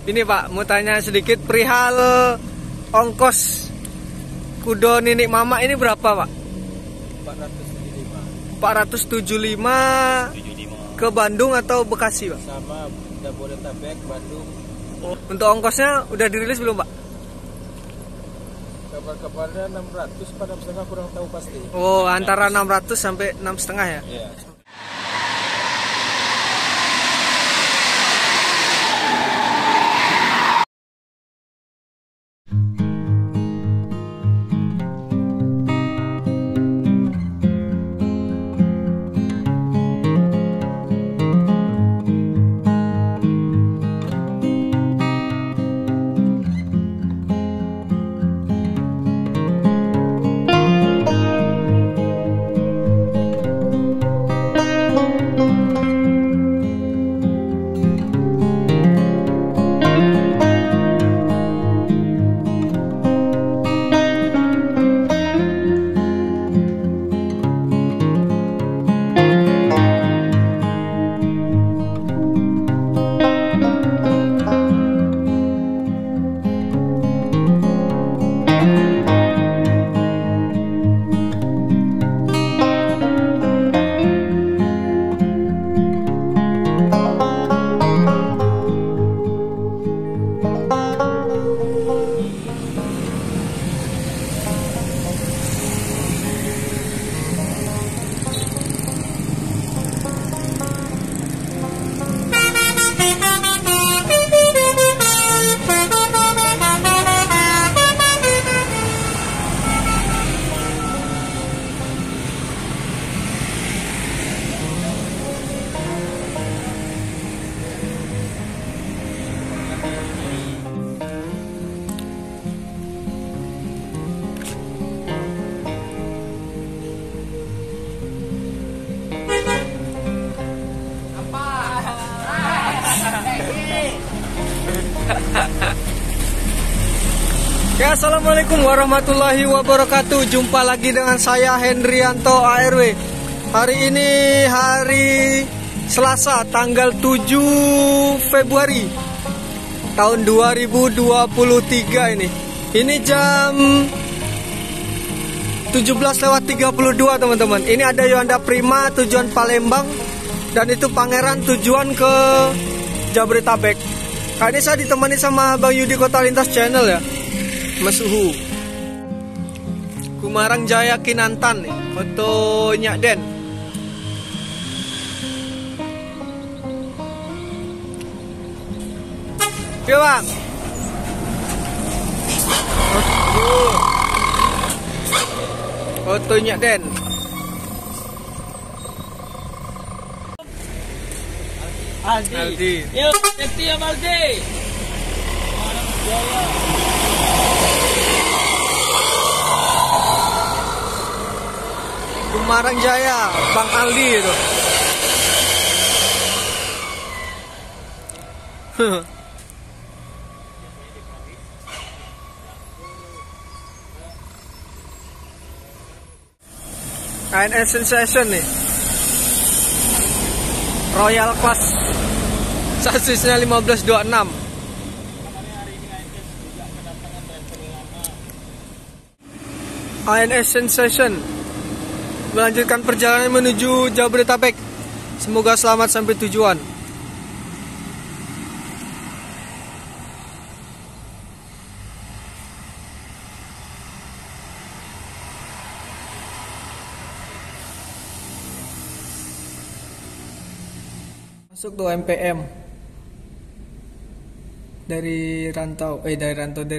Ini Pak, mau tanya sedikit perihal ongkos kudo Ninik Mama ini berapa Pak? 475 ke Bandung atau Bekasi Pak? Sama Jabodetabek, Bandung. Untuk ongkosnya udah dirilis belum Pak? Kabar-kabarnya 600 pada setengah, kurang tahu pasti. Oh, antara 600 sampai 6,5 ya? Iya. Ya, assalamualaikum warahmatullahi wabarakatuh. Jumpa lagi dengan saya Hendrianto ARW. Hari ini hari Selasa, tanggal 7 Februari tahun 2023 ini. Ini jam 17:32 teman-teman. Ini ada Yonda Prima tujuan Palembang dan itu Pangeran tujuan ke Jabodetabek. Kali ini saya ditemani sama Bang Yudi Kota Lintas Channel ya, Mas Uhu. Kumarang Jaya Kinantan nih, foto Nyak Den. Oke Bang. Foto Nyak Den. Aldi. Yuk, setia Aldi. Kumarang Jaya, Bang Aldi itu. KNS Sensation nih, Royal Class, sasisnya 1526. KNS Sensation melanjutkan perjalanan menuju Jabodetabek. Semoga selamat sampai tujuan. Masuk 2 MPM dari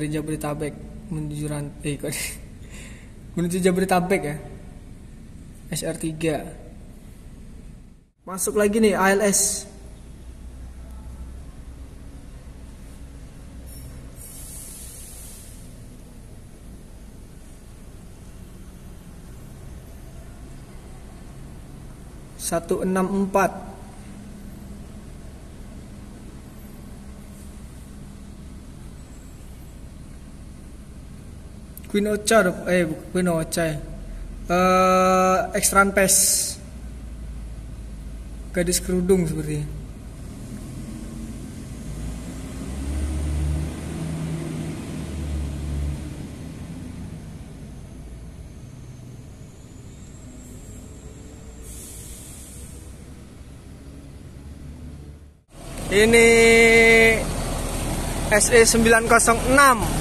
Jabodetabek menuju menuju Jabodetabek ya. SR3. Masuk lagi nih ALS. (164) Queen Ocha, Queen Ocha ya. Ekstran Pes, gadis kerudung seperti Ini SE 906.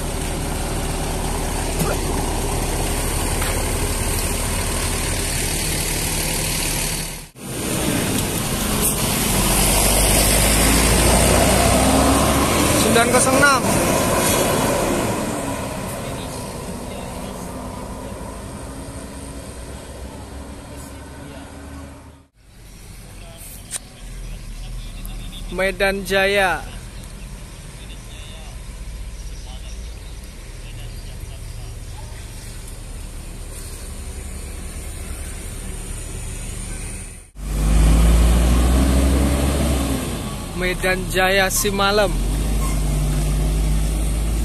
Medan Jaya. Medan Jaya Simalem.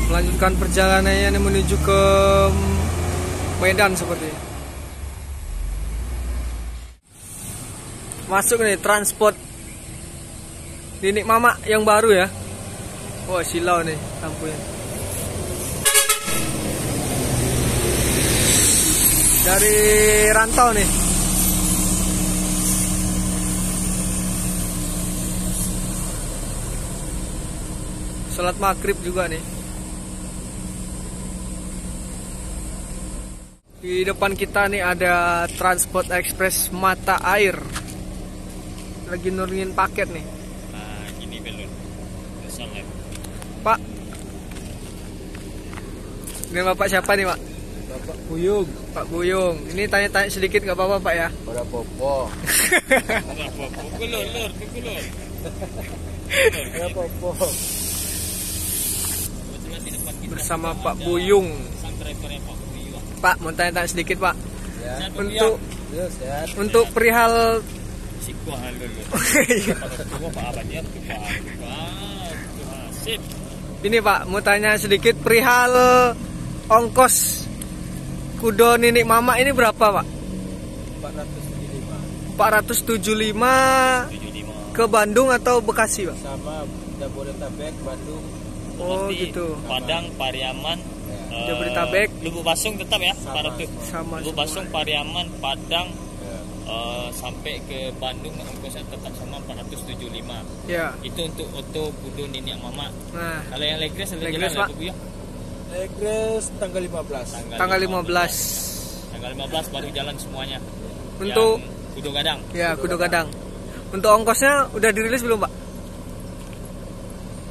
Melanjutkan perjalanannya menuju ke Medan seperti. Masuk nih transport Ninik Mama yang baru ya. Wah, silau nih lampunya. Dari rantau nih. Salat maghrib juga nih. Di depan kita nih ada Transport Express Mata Air. Lagi nurunin paket nih. Pak, ini Bapak siapa nih Pak? Bapak Buyung. Pak Buyung. Ini tanya-tanya sedikit nggak apa-apa Pak ya? Ora popo. Ora popo. Kulur. Ora popo. Bersama Pak Buyung. Pak, mau tanya-tanya sedikit Pak. Ya. Untuk perihal ini Pak, mau tanya sedikit perihal ongkos kudo Ninik Mama ini berapa Pak? 475 ke Bandung atau Bekasi Pak? Sama Jabodetabek, Bandung. Oh gitu. Padang, Pariaman, Jabodetabek, Lubuk Basung tetap ya, sama Lubuk Basung, Pariaman, Padang, sampai ke Bandung ongkosnya tetap sama 475. Ya. Itu untuk oto kudo Ninik Mama. Nah, Kalau yang Legres ada Legres, jalan Pak. ya, Bu ya? Legres tanggal 15. tanggal 15. Tanggal 15 baru jalan semuanya. Untuk yang kudo gadang. ya kudo gadang. Untuk ongkosnya udah dirilis belum Pak?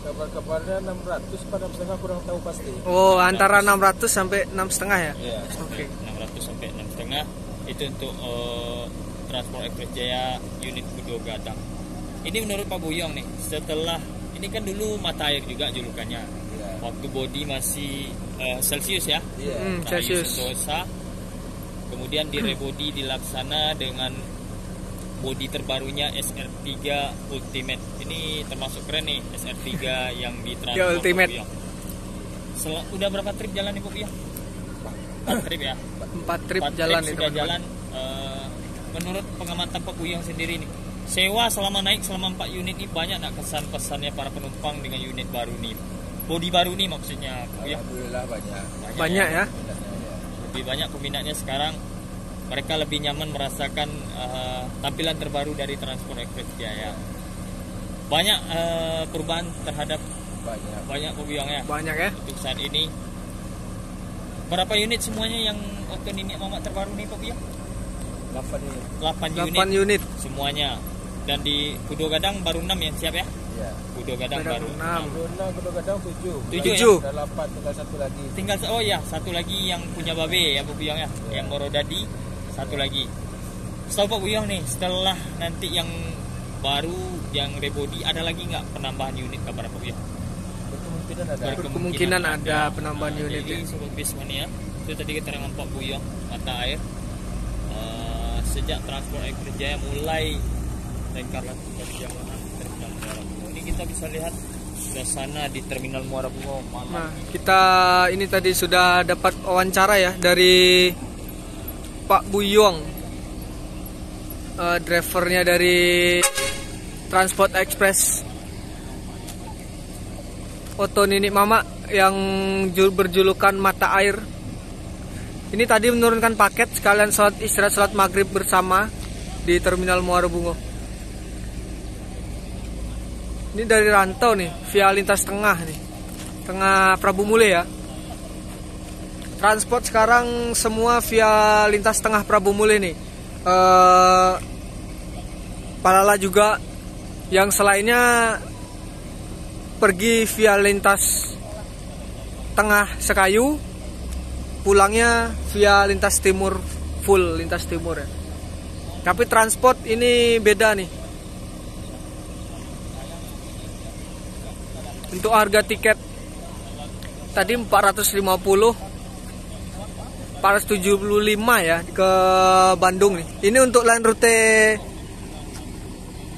Kabar-kabarnya 600 pada 6,5 kurang tahu pasti. Oh, antara 600 sampai 6,5 ya? Iya. Oke. 600 sampai 6,5 itu untuk Transport Express Jaya unit kudo gadang. Ini menurut Pak Buyong nih, setelah ini kan dulu Mata Air juga julukannya. Iya. Waktu body masih Celsius ya. Iya. Celsius. Sentosa. Kemudian di rebody dilaksana dengan body terbarunya SR3 Ultimate. Ini termasuk keren nih SR3 yang di Ya, Transport Ultimate. Pak Buyong. Udah berapa trip jalan nih Pak Buyong? 4 trip ya. 4 trip 4 jalan trip nih sudah teman-teman. jalan. Menurut pengamatan Pak Buyong sendiri nih, sewa selama naik selama 4 unit ini banyak nak kesan pesannya para penumpang dengan unit baru nih, body baru nih maksudnya Pak Buyong? Alhamdulillah Banyak ya. Lebih banyak peminatnya sekarang. Mereka lebih nyaman merasakan tampilan terbaru dari Transport Express Jaya. Banyak perubahan terhadap banyak Pak Buyong ya. Banyak ya. Untuk saat ini berapa unit semuanya yang Oto Ninik Mama terbaru nih Pak Buyong? 8 8 unit. semuanya. Dan di kudo gadang baru 6 yang siap ya? Iya. Kudo gadang baru 6. Kudo gadang 7. 7. Ada 8, tinggal 1 lagi. Tinggal oh ya, satu lagi yang punya Babe ya Pak Buyong ya. Yang Morodadi satu lagi. Setahu Pak Buyong nih, setelah nanti yang baru yang rebody ada lagi nggak penambahan unit kabar Pak Buyong? Berkemungkinan ada. Berkemungkinan ada penambahan unit jadi ya. Sobat Bismania, itu tadi keterangan Pak Buyong Mata Air. Sejak Transport Express Jaya mulai rekarasi perjalanan terminal Muara Bungo. Ini kita bisa lihat suasana di terminal Muara Bungo malam. Nah, kita ini tadi sudah dapat wawancara ya dari Pak Buyong, drivernya dari Transport Express Oto Ninik Mama yang berjulukan Mata Air. Ini tadi menurunkan paket sekalian istirahat salat maghrib bersama di terminal Muara Bungo. Ini dari Rantau nih, via lintas tengah nih, tengah Prabu Mule ya. Transport sekarang semua via lintas tengah Prabu Mule nih. Palala juga, yang selainnya pergi via lintas tengah Sekayu, pulangnya via lintas timur, full lintas timur ya. Tapi transport ini beda nih. Untuk harga tiket tadi 450, 475 ya ke Bandung nih. Ini untuk line rute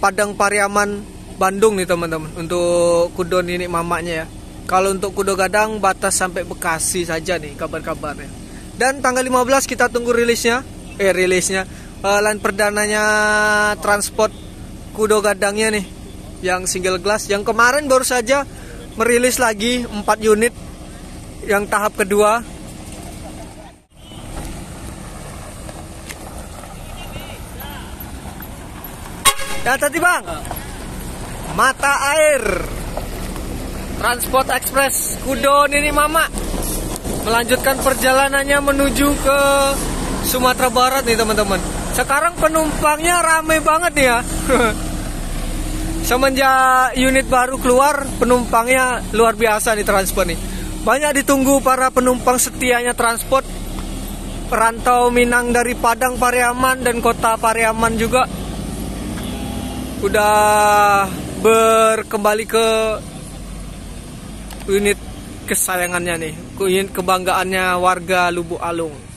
Padang Pariaman Bandung nih teman-teman. Untuk kudo Ninik Mamaknya ya. Kalau untuk kudo gadang batas sampai Bekasi saja nih kabar-kabarnya. Dan tanggal 15 kita tunggu rilisnya. Line perdananya transport kudo gadangnya nih, yang single glass. Yang kemarin baru saja merilis lagi 4 unit yang tahap kedua. Ya tadi bang, Mata Air Transport Express kudo Ninik Mama melanjutkan perjalanannya menuju ke Sumatera Barat nih teman-teman. Sekarang penumpangnya ramai banget nih ya. Semenjak unit baru keluar, penumpangnya luar biasa nih transport nih. Banyak ditunggu para penumpang setianya transport perantau Minang dari Padang Pariaman dan kota Pariaman juga udah berkembali ke unit kesayangannya nih, unit kebanggaannya warga Lubuk Alung.